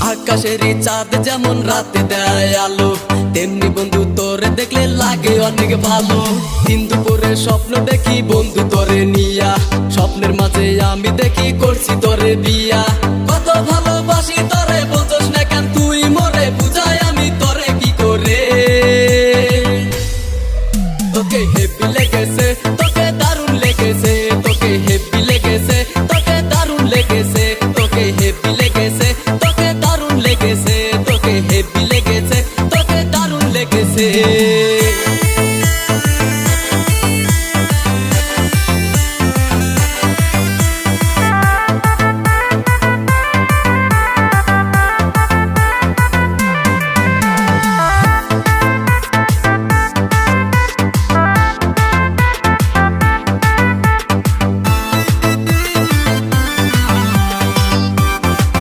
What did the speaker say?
আকাশেরই চাঁদ যেমন রাতে দেয় আলো, তেমনি বন্ধু তোরে দেখলে লাগে অনেক ভালো। দিন দুপুরে স্বপ্ন দেখি বন্ধু তোরে নিয়া, স্বপ্নের মাঝে আমি দেখি করছি তোরে বিয়া।